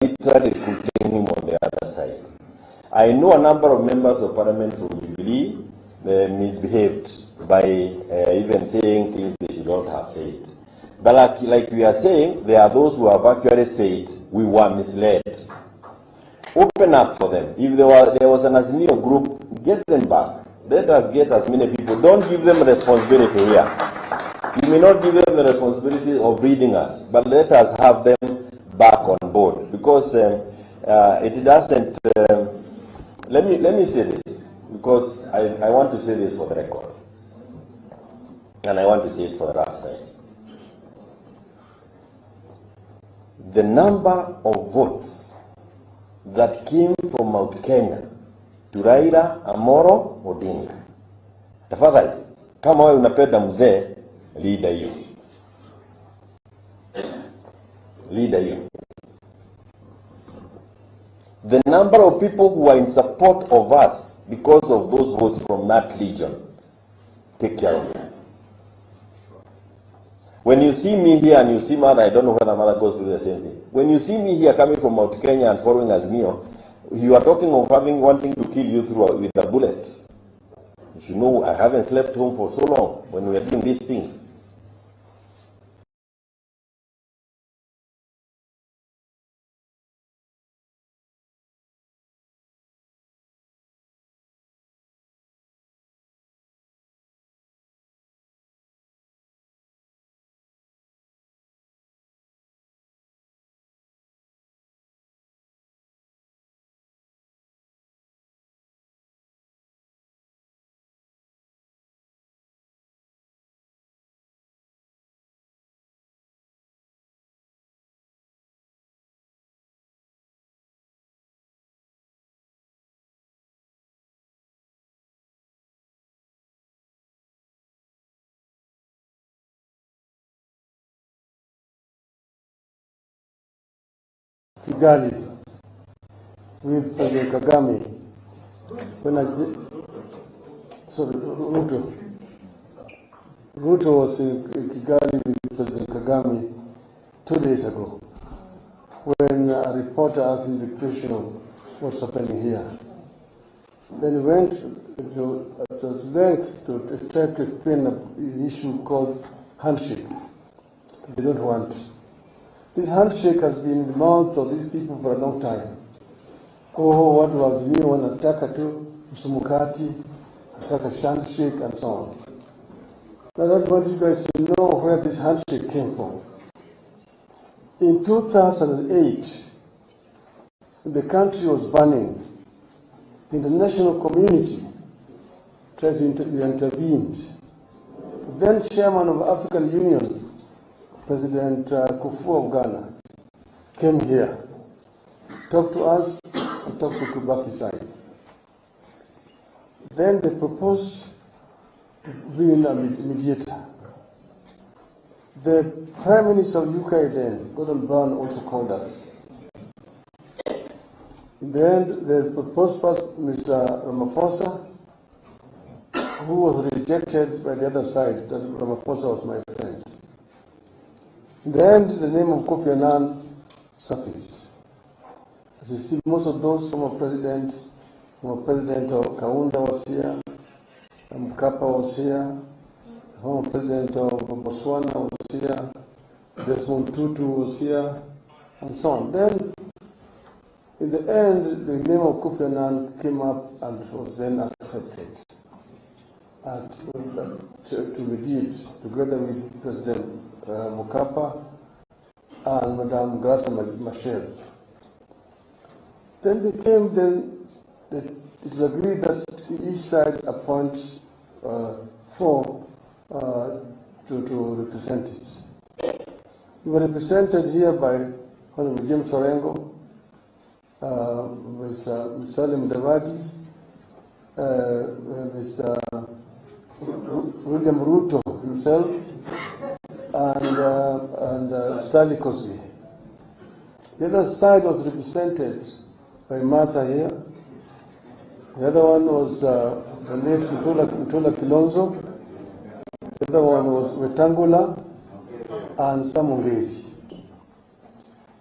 literally recruiting him on the other side. I know a number of members of parliament from Jubilee misbehaved by even saying things they should not have said. But like we are saying, there are those who have actually said we were misled. Open up for them. If there was an Azimio group, get them back. Let us get as many people. Don't give them responsibility here. You may not give them the responsibility of reading us, but let us have them back on board, because it doesn't. Let me say this, because I want to say this for the record, and I want to say it for the last time. The number of votes that came from Mount Kenya to Raila Amolo Odinga, tafadhali, kama wewe unapenda mzee, leader hiyo. Leader hiyo. The number of people who are in support of us because of those votes from that region, take care of it. When you see me here and you see Mother, I don't know whether Mother goes through the same thing. When you see me here coming from Mount Kenya and following Azimio, you are talking of wanting to kill you with a bullet. You know, I haven't slept home for so long when we are doing these things. Kigali with President Kagame. When Ruto was in Kigali with President Kagame 2 days ago, when a reporter asked him the question of what's happening here. Then he went to length to try to explain an issue called handshake. They don't want. This handshake has been in the mouths of these people for a long time. Oh, what was new wanataka tu msumukati, wanataka handshake and so on. But I want you guys to know where this handshake came from. In 2008, the country was burning. The international community tried to intervene. Then chairman of African Union, President Kufu of Ghana, came here, talked to us, and talked to Kibaki side. Then they proposed to bring in a mediator. The Prime Minister of UK then, Gordon Brown, also called us. In the end, they proposed Mr. Ramaphosa, who was rejected by the other side, that Ramaphosa was my friend. In the end, the name of Kofi Annan surfaced. As you see, most of those former President of Kaunda was here, Mkapa was here, former President of Botswana was here, Desmond Tutu was here, and so on. Then, in the end, the name of Kofi Annan came up and was then accepted and to mediate together with President Mkapa and Madame Graça Machel. Then they came, it was agreed that each side appoints 4 to represent it. We were represented here by Honorable James Orengo, Mr. Salim Davadi, Mr. William Ruto himself, and Stanley Cosby. The other side was represented by Martha here. The other one was the late Mutula Kilonzo. The other one was Wetangula and Samungeri.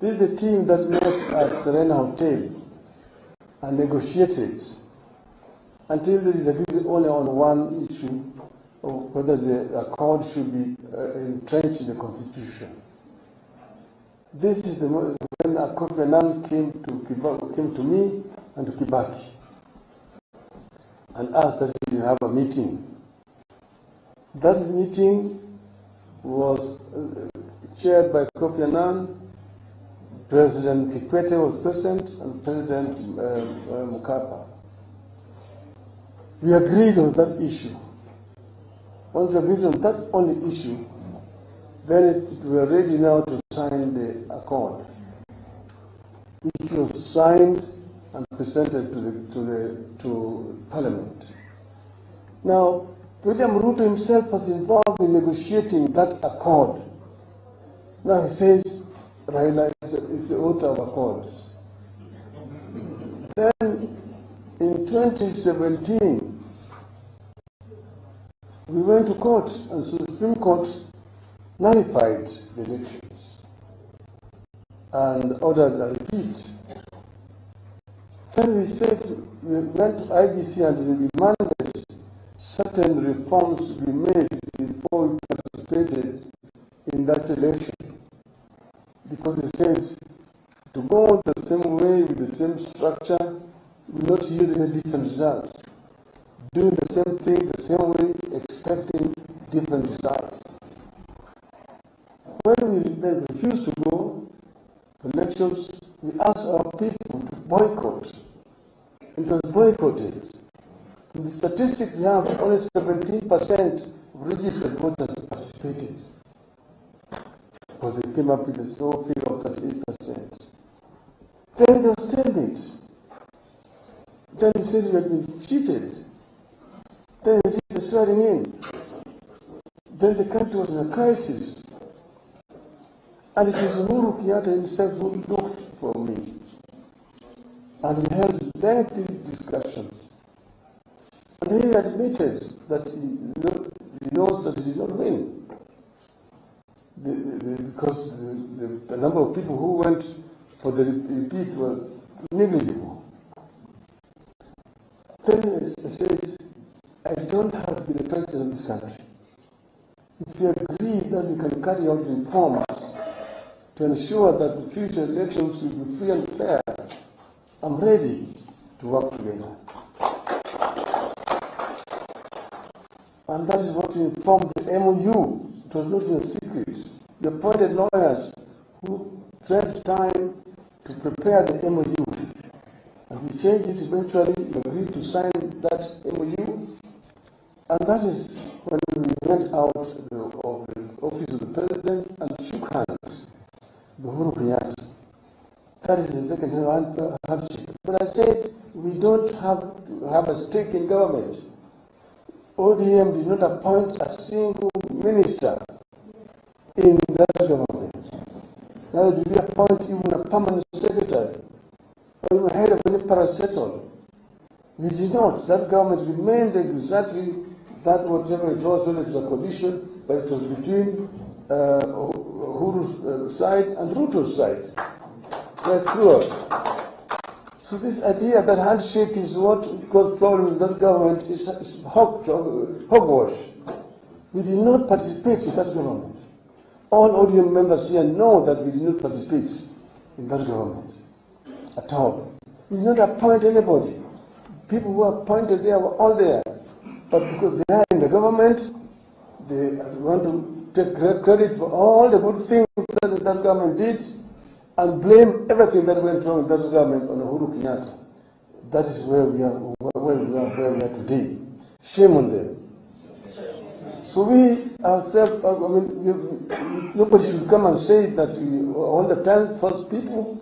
This is the team that met at Serena Hotel and negotiated until there is agreement only on one issue of whether the accord should be entrenched in the Constitution. This is when Kofi Annan came to me and to Kibaki and asked that we have a meeting. That meeting was chaired by Kofi Annan. President Kikwete was present and President Mkapa. We agreed on that issue. Once we agreed on that only issue, then we were ready now to sign the accord. It was signed and presented to Parliament. Now, William Ruto himself was involved in negotiating that accord. Now he says Raila is the author of accords. Then in 2017, we went to court and the Supreme Court nullified the elections and ordered a repeat. Then we said we went to IBC and we demanded certain reforms to be made before we participated in that election. Because they said to go the same way with the same structure will not yield any different results. Doing the same thing the same way, expecting different results. When we then refused to go to elections, we asked our people to boycott. It was boycotted. In the statistics we have, only 17% of registered voters participated. Because they came up with a slow figure of 38%. Then there was stalemate. Then they said we had been cheated. Then we did the swearing in. Then the country was in a crisis. And it was Uhuru Kenyatta himself who looked for me. And we held lengthy discussions. And he admitted that he knows that he did not win. Because the number of people who went for the repeat were negligible. Then I said, I don't have to be the president of this country. If you agree that we can carry out reforms to ensure that the future elections will be free and fair, I'm ready to work together. And that is what we informed the MOU. It was not a secret. We appointed lawyers who spent time to prepare the MOU. And we changed it eventually. We agreed to sign that MOU. And that is when we went out of the office of the president and shook hands with Uhuru Kenyatta. That is the second handshake. But I said, we don't have to have a stake in government. ODM did not appoint a single minister in that government. Neither did we appoint even a permanent secretary or even head of any parastatal. We did not. That government remained exactly that whatever it was, whether it was a coalition, but it was between Uhuru's side and Ruto's side. Right through us. So this idea that handshake is what caused problems in that government is hogwash. We did not participate in that government. All ODM members here know that we did not participate in that government at all. We did not appoint anybody. People who were appointed there were all there. But because they are in the government, they want to take credit for all the good things that that government did and blame everything that went wrong in that government on Uhuru Kenyatta. That is where we are today. Shame on them. So we ourselves, nobody should come and say that we all the time force people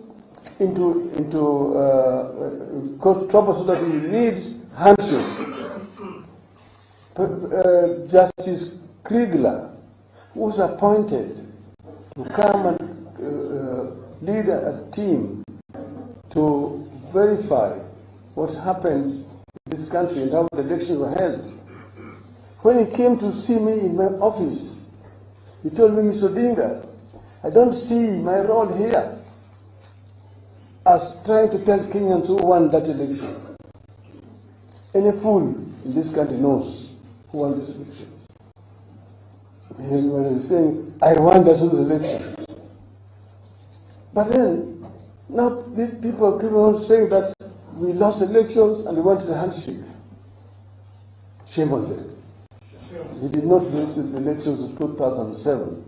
into cause trouble so that we need handshake. Justice Kriegler, who was appointed to come and lead a team to verify what happened in this country and how the elections were held. When he came to see me in my office, he told me, Mr. Odinga, I don't see my role here. as trying to tell Kenyans who won that election. Any fool in this country knows who won this election. When he's saying, I won this election. But then, now these people keep on saying that we lost elections and we wanted a handshake. Shame on them. We did not lose the elections of 2007.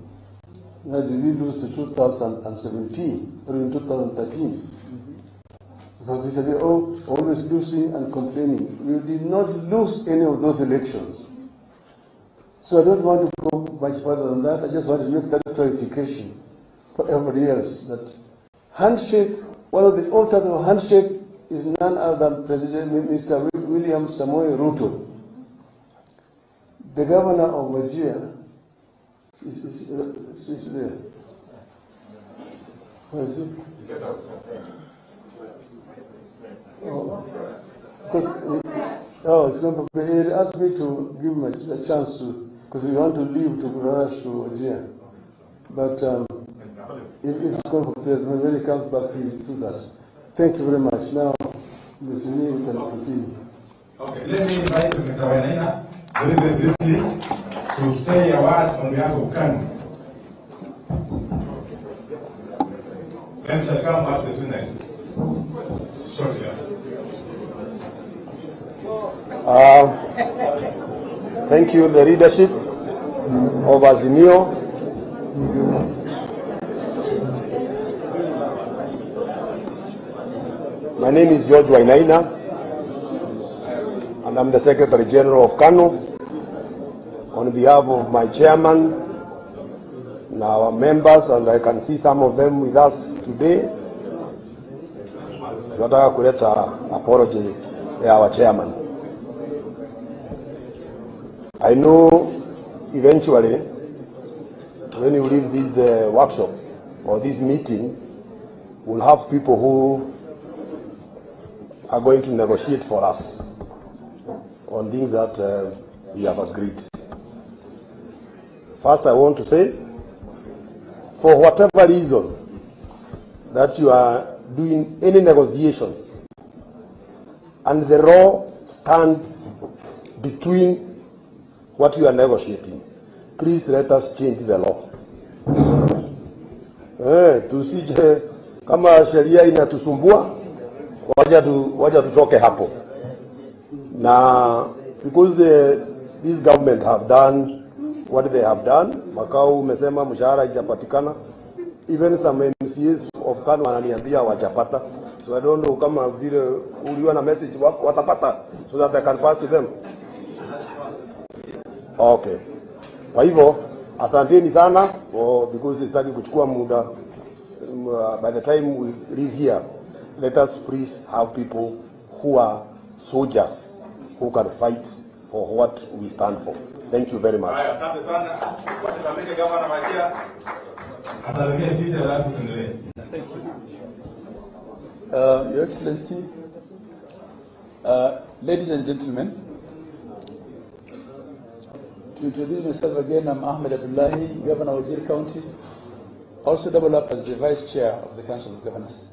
Nor did we lose the 2017 or in 2013. Because they said, oh, always losing and complaining. We did not lose any of those elections. So I don't want to go much further than that. I just want to make that clarification for everybody else that handshake, one of the authors of handshake is none other than President Mr. William Samoei Ruto. The governor of Wajir is there. Where is he? It's not. He asked me to give him a chance to, because we want to leave to rush to Wajir. But if it's going for president, when he comes back, he will do that. Thank you very much. Now, Mr. Neil can continue. Okay, let me invite Mr. Wainaina very, very briefly to say a word on behalf of KANU. Then shall come after tonight. Shortly. Thank you, the leadership of Azimio. My name is George Wainaina, and I'm the Secretary General of KANU. On behalf of my chairman and our members, and I can see some of them with us today, tunataka kuleta apology ya our chairman. I know eventually when you leave this workshop or this meeting, we'll have people who are going to negotiate for us on things that we have agreed. First, I want to say, for whatever reason that you are doing any negotiations and the law stand between what you are negotiating, please let us change the law. Tusije kama sheria inatusumbua, waja tutoke hapo. Na because this government have done what they have done, makao umesema mshahara haijapatikana, even some MCAs of KANU wananiambia wajapata. So I don't know kama vile uliwa na message watapata so that I can pass to them. Okay. Kwa hivyo asanteni sana because sitaki kuchukua muda. By the time we leave here, let us please have people who are soldiers who can fight for what we stand for. Thank you very much. Your Excellency, ladies and gentlemen, to introduce myself again, I'm Ahmed Abdullahi, Governor of Wajir County, also double up as the Vice Chair of the Council of Governors.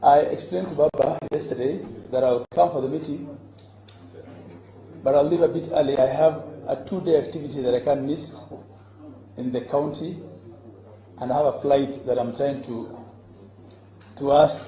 I explained to Baba yesterday that I would come for the meeting, but I'll leave a bit early. I have a 2-day activity that I can't miss in the county, and I have a flight that I'm trying to ask.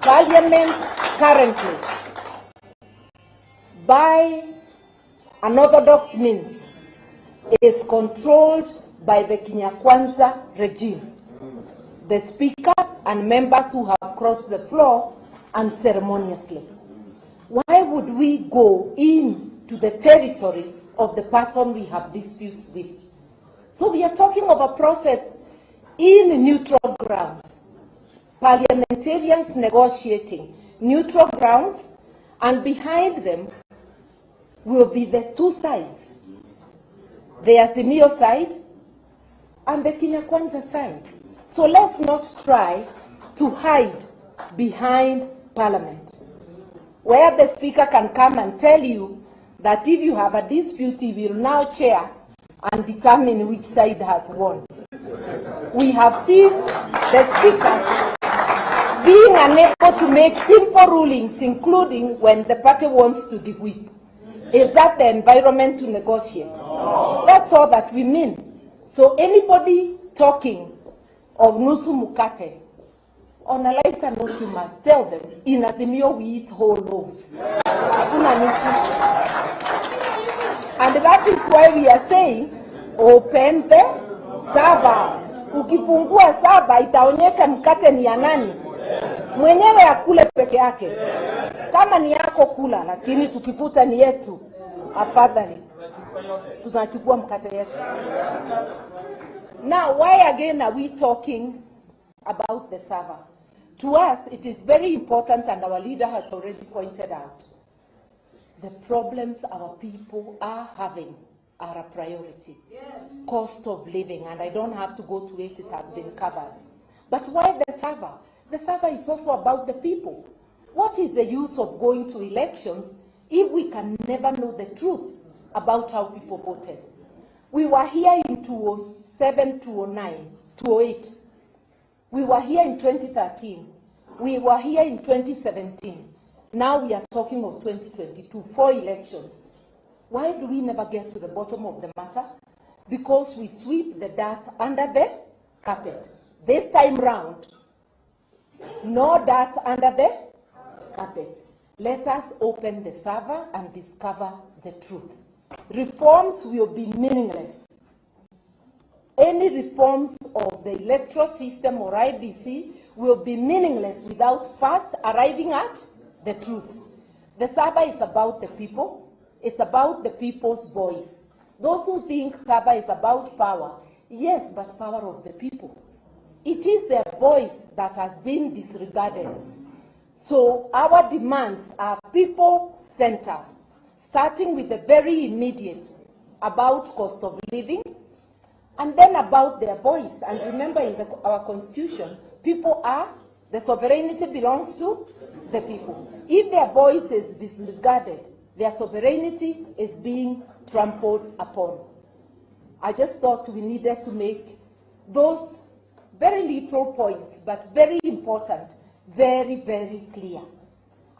Parliament currently, by unorthodox means, is controlled by the Kinyakwanza regime. The Speaker and members who have crossed the floor and ceremoniously. Why would we go into the territory of the person we have disputes with? So we are talking of a process in neutral grounds, parliamentarians negotiating neutral grounds, and behind them will be the two sides, the Azimio side and the Kenya Kwanza side. So let's not try to hide behind Parliament, where the Speaker can come and tell you that if you have a dispute, he will now chair and determine which side has won. We have seen the Speaker being unable to make simple rulings, including when the party wants to de-whip. Is that the environment to negotiate? That's all that we mean. So anybody talking of nusu mukate, on a lighter note, you must tell them, in Azimio we eat whole loaves. And that is why we are saying, open the server. Ukifungua server, itaonyesha mkate ni ya nani. Mwenyewe akule peke yake. Kama ni yako kula, lakini tukiputa ni yetu, afadhali tunachukua mkate yetu. Now, why again are we talking about the server? To us, it is very important, and our leader has already pointed out, the problems our people are having are a priority. Yes. Cost of living, and I don't have to go to it, it has been covered. But why the server? The server is also about the people. What is the use of going to elections if we can never know the truth about how people voted? We were here in 2007, 2009, 2008. We were here in 2013. We were here in 2017. Now we are talking of 2022, 4 elections. Why do we never get to the bottom of the matter? Because we sweep the dirt under the carpet. This time round, no dirt under the carpet. Let us open the server and discover the truth. Reforms will be meaningless. Any reforms of the electoral system or IBC will be meaningless without first arriving at the truth. The server is about the people. It's about the people's voice. Those who think server is about power, yes, but power of the people. It is their voice that has been disregarded. So our demands are people-centered, starting with the very immediate about cost of living, and then about their voice. And remember, in our constitution, people are, the sovereignty belongs to the people. If their voice is disregarded, their sovereignty is being trampled upon. I just thought we needed to make those very little points, but very important, very, very clear.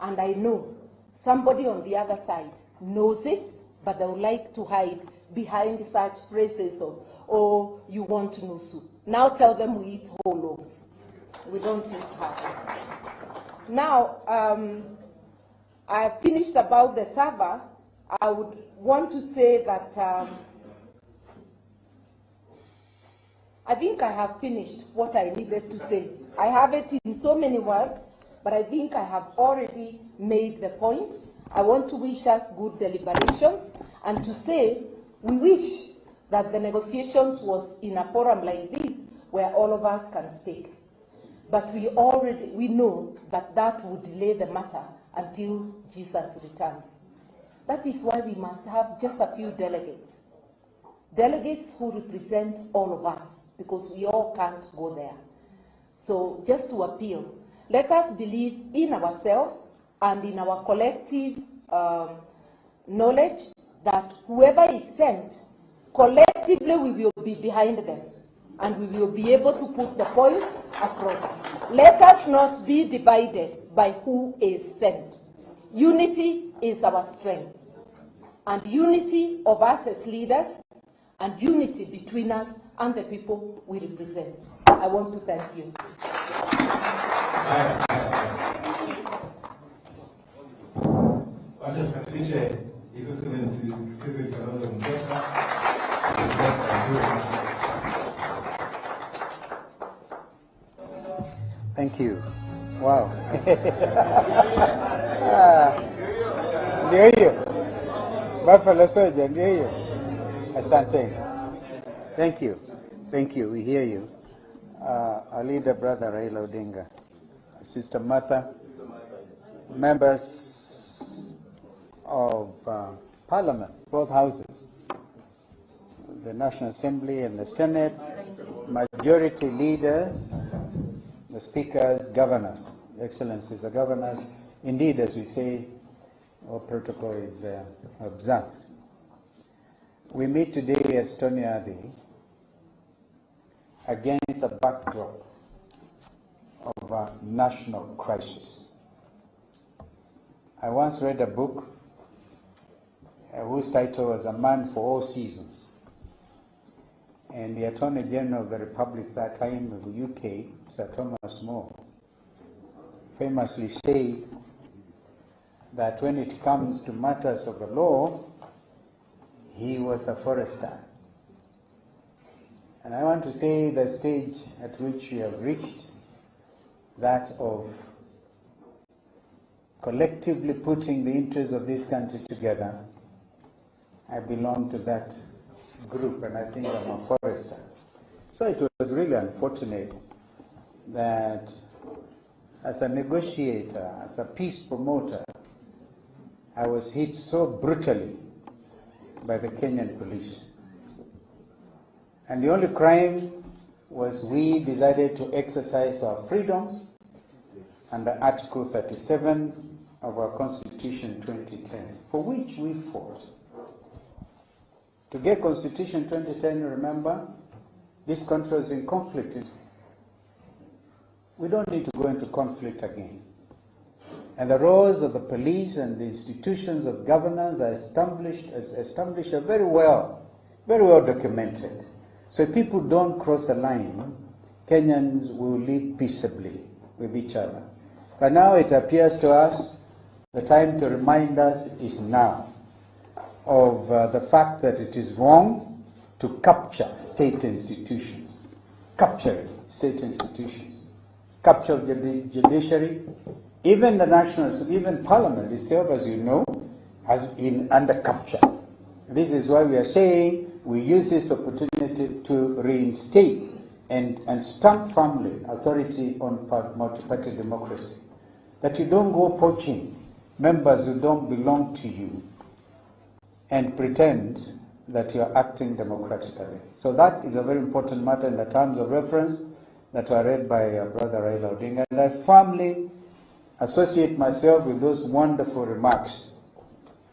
And I know somebody on the other side knows it, but they would like to hide behind such phrases of, oh, you want nusu. Now tell them we eat whole loaves. We don't eat half. Now, I finished about the server. I would want to say that I think I have finished what I needed to say. I have it in so many words, but I think I have already made the point. I want to wish us good deliberations and to say we wish that the negotiations was in a forum like this where all of us can speak. But we know that that would delay the matter until Jesus returns. That is why we must have just a few delegates. Delegates who represent all of us, because we all can't go there. So just to appeal, let us believe in ourselves and in our collective knowledge that whoever is sent, collectively we will be behind them and we will be able to put the points across. Let us not be divided by who is sent. Unity is our strength, and unity of us as leaders, and unity between us and the people we represent. I want to thank you. Thank you. Wow. Ndio hiyo. Buffalo Soldier, ndio hiyo. Asante. Thank you. Thank you. We hear you. Our leader, Brother Raila Odinga, Sister Martha, members of Parliament, both houses, the National Assembly and the Senate, majority leaders, the speakers, governors, excellencies, the governors. Indeed, as we say, our protocol is observed. We meet today at Stony Adi against a backdrop of a national crisis. I once read a book whose title was A Man for All Seasons. And the Attorney General of the Republic at that time of the UK, Sir Thomas More, famously said that when it comes to matters of the law, he was a forester. And I want to say the stage at which we have reached, that of collectively putting the interests of this country together. I belong to that group, and I think I'm a forester. So it was really unfortunate that as a negotiator, as a peace promoter, I was hit so brutally by the Kenyan police. And the only crime was we decided to exercise our freedoms under Article 37 of our Constitution 2010, for which we fought. To get Constitution 2010, remember, this country was in conflict. We don't need to go into conflict again. And the roles of the police and the institutions of governance are established are very well documented. So if people don't cross the line, Kenyans will live peaceably with each other. But now it appears to us the time to remind us is now of the fact that it is wrong to capture state institutions, capture state institutions, capture the judiciary, even the national, even Parliament itself, as you know, has been under capture. This is why we are saying we use this opportunity to reinstate and stamp firmly authority on multi-party democracy. That you don't go poaching members who don't belong to you and pretend that you are acting democratically. So that is a very important matter in the terms of reference that were read by Brother Raila Odinga. And I firmly associate myself with those wonderful remarks.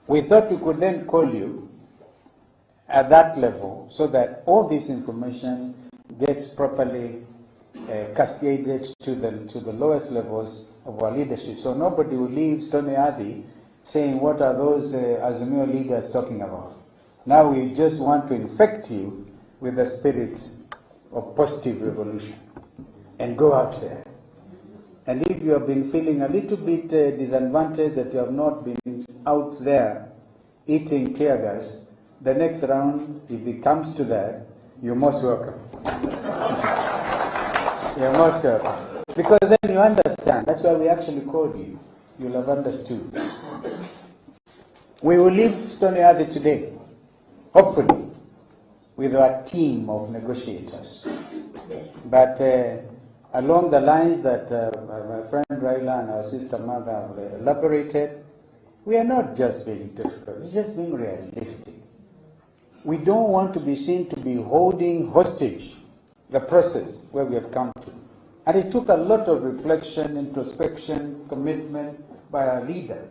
We thought we could then call you at that level so that all this information gets properly cascaded to the lowest levels of our leadership. So nobody will leave Stony Adi saying, what are those Azimio leaders talking about? Now we just want to infect you with the spirit of positive revolution and go out there. And if you have been feeling a little bit disadvantaged that you have not been out there eating tear gas, the next round, if it comes to that, you're most welcome. You're most welcome. Because then you understand. That's why we actually called you. You'll have understood. We will leave Stony Adi today, hopefully, with our team of negotiators. But along the lines that my friend Raila and our sister Mother have elaborated, we are not just being difficult, we're just being realistic. We don't want to be seen to be holding hostage the process where we have come to. And it took a lot of reflection, introspection, commitment by our leader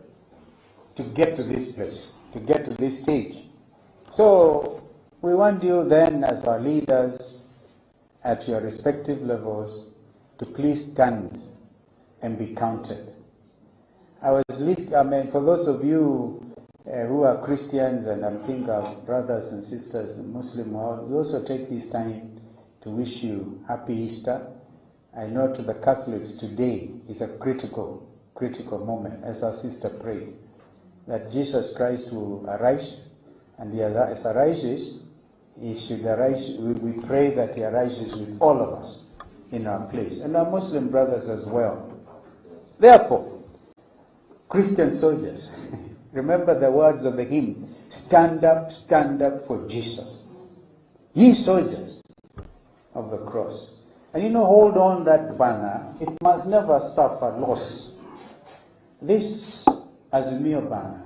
to get to this place, to get to this stage. So we want you then, as our leaders at your respective levels, to please stand and be counted. For those of you who are Christians, and I think our brothers and sisters in Muslim world, we also take this time to wish you happy Easter. I know to the Catholics today is a critical moment, as our sister prayed, that Jesus Christ will arise, and as he arises, he should arise. We pray that he arises with all of us in our place, and our Muslim brothers as well. Therefore, Christian soldiers, remember the words of the hymn, stand up for Jesus. Ye soldiers of the cross. And hold on that banner. It must never suffer loss. This Azimio banner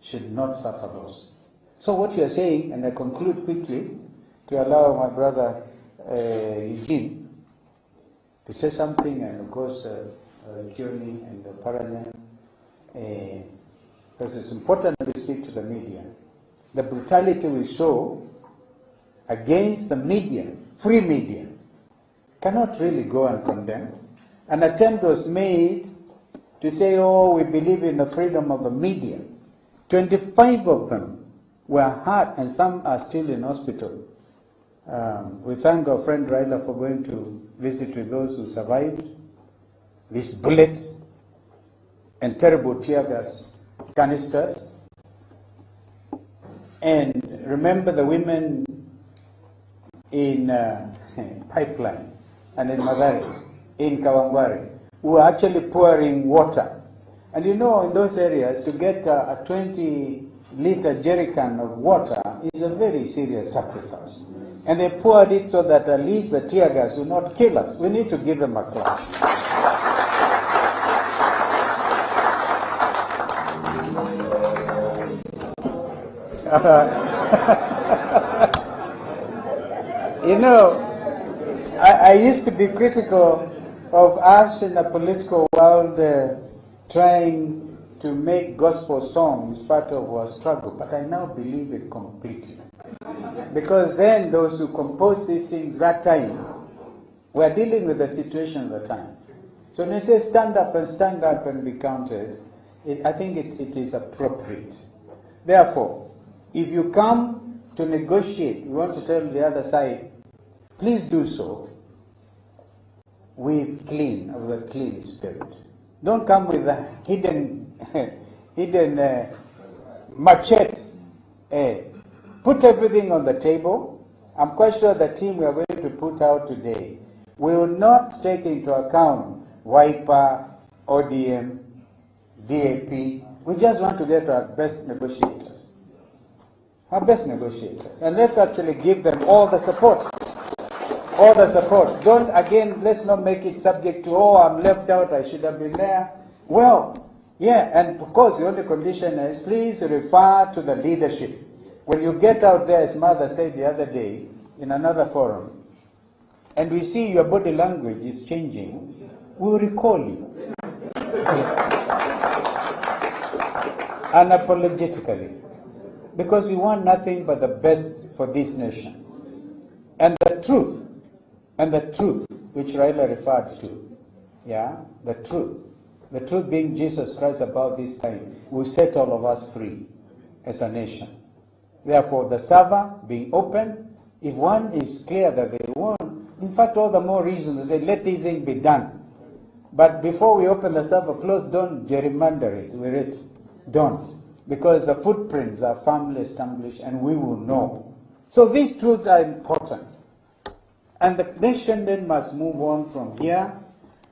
should not suffer loss. So what you are saying, and I conclude quickly to allow my brother Eugene to say something, and of course Johnny and Paranya, because it's important to speak to the media. The brutality we show against the media, free media, cannot really go uncondemned. An attempt was made to say, oh, we believe in the freedom of the media. 25 of them were hurt, and some are still in hospital. We thank our friend Raila for going to visit with those who survived these bullets and terrible tear gas canisters. And remember the women in Pipeline and in Madari, in Kawangware, who were actually pouring water. And in those areas, to get a 20-liter jerrycan of water is a very serious sacrifice. And they poured it so that at least the tear gas will not kill us. We need to give them a clap. I used to be critical of us in the political world trying to make gospel songs part of our struggle, but I now believe it completely. Because then those who composed these things that time were dealing with the situation at the time. So when they say stand up and be counted, I think it is appropriate. Therefore, if you come to negotiate, you want to tell the other side, please do so with a clean spirit. Don't come with a hidden machetes. Put everything on the table. I'm quite sure the team we are going to put out today will not take into account Wiper, ODM, DAP. We just want to get our best negotiators. And let's actually give them all the support. Let's not make it subject to, I'm left out, I should have been there. Well, yeah, and of course the only condition is please refer to the leadership. When you get out there, as Mother said the other day in another forum, and we see your body language is changing, we will recall you. Unapologetically. Because we want nothing but the best for this nation. And the truth which Raila referred to, the truth being Jesus Christ about this time, will set all of us free as a nation. Therefore, the server being open, if one is clear that they want, in fact, all the more reason to say, let this thing be done. But before we open the server, please don't gerrymander it with it. Don't. Because the footprints are firmly established and we will know. So these truths are important. And the nation then must move on from here.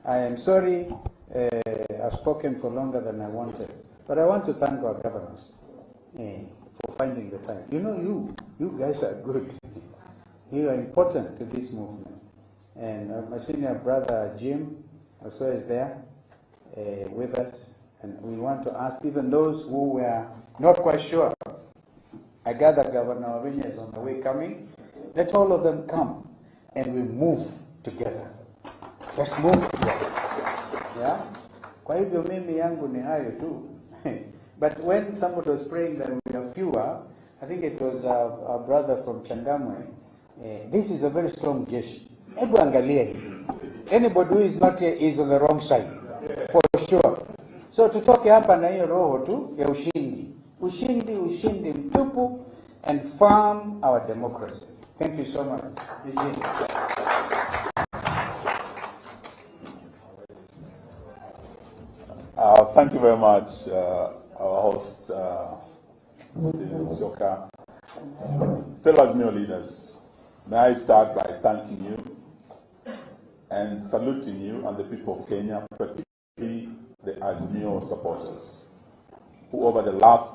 I am sorry I've spoken for longer than I wanted. But I want to thank our governors for finding the time. You guys are good. You are important to this movement. And my senior brother Jim also is there with us. And we want to ask even those who were not quite sure. I gather Governor Orinya is on the way coming. Let all of them come and we move together. Let's move together. Yeah? Kwa hivyo mimi yangu ni hayo tu. But when somebody was praying that we are fewer, I think it was our brother from Changamwe, this is a very strong jeshi. Hebu angalia hii. Anybody who is not here is on the wrong side, for sure. So tutoke hapa na hiyo roho tu ya ushindi. Ushindi mtupu, and farm our democracy. Thank you so much. Thank you very much, our host, Stephen Soka. Fellow Azimio leaders, may I start by thanking you and saluting you and the people of Kenya, particularly the Azimio supporters, who over the last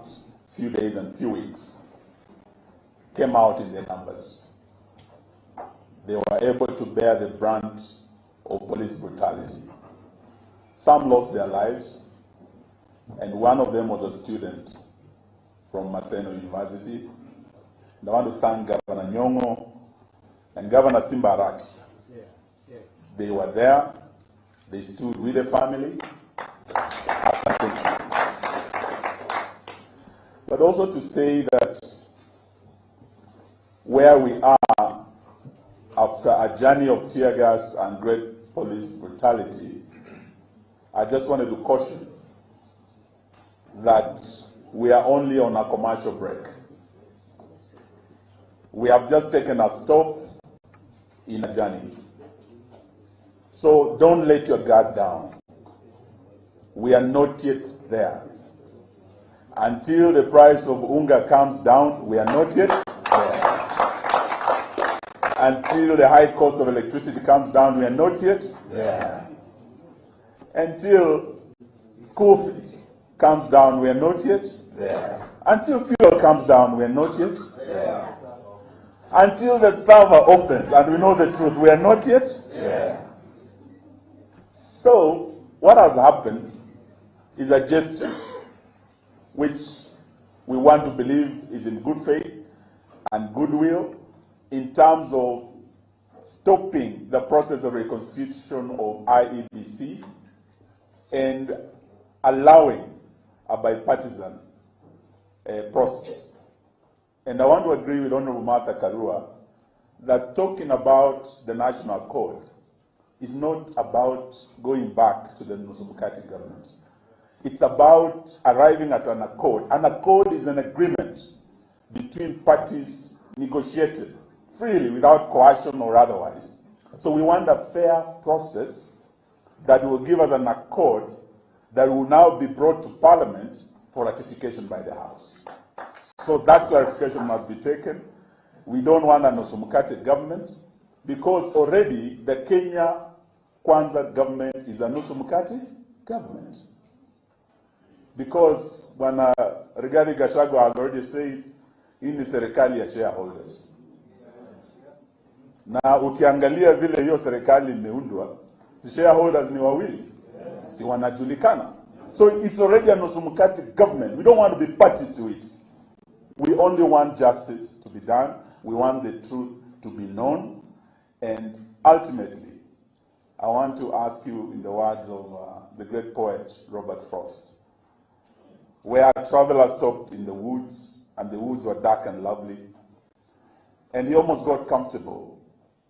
few days and few weeks came out in their numbers. They were able to bear the brunt of police brutality. Some lost their lives, and one of them was a student from Maseno University. And I want to thank Governor Nyong'o and Governor Simbarati. They were there, they stood with the family. But also to say that where we are after a journey of tear gas and great police brutality, I just wanted to caution that we are only on a commercial break. We have just taken a stop in a journey. So don't let your guard down. We are not yet there. Until the price of unga comes down, we are not yet there. Until the high cost of electricity comes down, we are not yet there. Until school fees comes down, we are not yet there. Until fuel comes down, we are not yet there. Until the server opens and we know the truth, we are not yet there. So, what has happened is a gesture which we want to believe is in good faith and goodwill in terms of stopping the process of reconstitution of IEBC and allowing a bipartisan process. And I want to agree with Honorable Martha Karua that talking about the national code is not about going back to the Nusumkati government. It's about arriving at an accord. An accord is an agreement between parties negotiated freely without coercion or otherwise. So we want a fair process that will give us an accord that will now be brought to Parliament for ratification by the House. So that clarification must be taken. We don't want a Nusumkati government because already the Kenya Kwanza government is a Nusumkati government. Because when Rigathi Gachagua has already said, hii ni serikali ya shareholders. Na ukiangalia vile hiyo serikali imeundwa, si shareholders ni wawili, si wanajulikana. So it's already a Nusumkati government. We don't want to be party to it. We only want justice to be done. We want the truth to be known. And ultimately, I want to ask you in the words of the great poet Robert Frost, where a traveler stopped in the woods, and the woods were dark and lovely, and he almost got comfortable.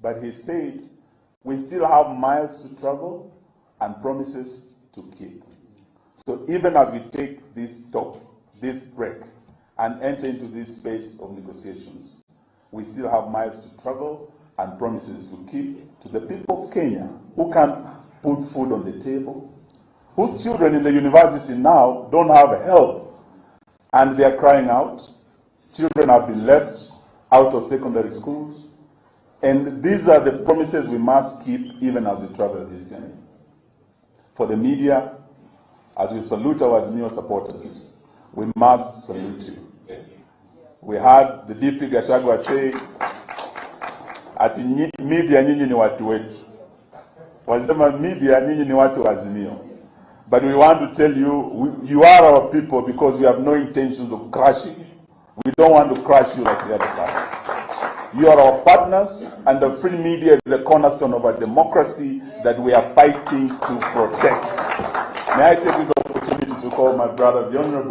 But he said, we still have miles to travel and promises to keep. So even as we take this stop, this break, and enter into this space of negotiations, we still have miles to travel and promises to keep to the people of Kenya who can put food on the table, whose children in the university now don't have help, and they are crying out. Children have been left out of secondary schools. And these are the promises we must keep even as we travel this journey. For the media, as we salute our Azimio supporters, we must salute you. We heard the DP Gachagua say, ati media nyinyi ni watu wetu. Walisema media nyinyi ni watu wa Azimio. But we want to tell you, you are our people because we have no intentions of crushing you. We don't want to crush you like the other side. You are our partners, and the free media is the cornerstone of our democracy that we are fighting to protect. May I take this opportunity to call my brother, the Honorable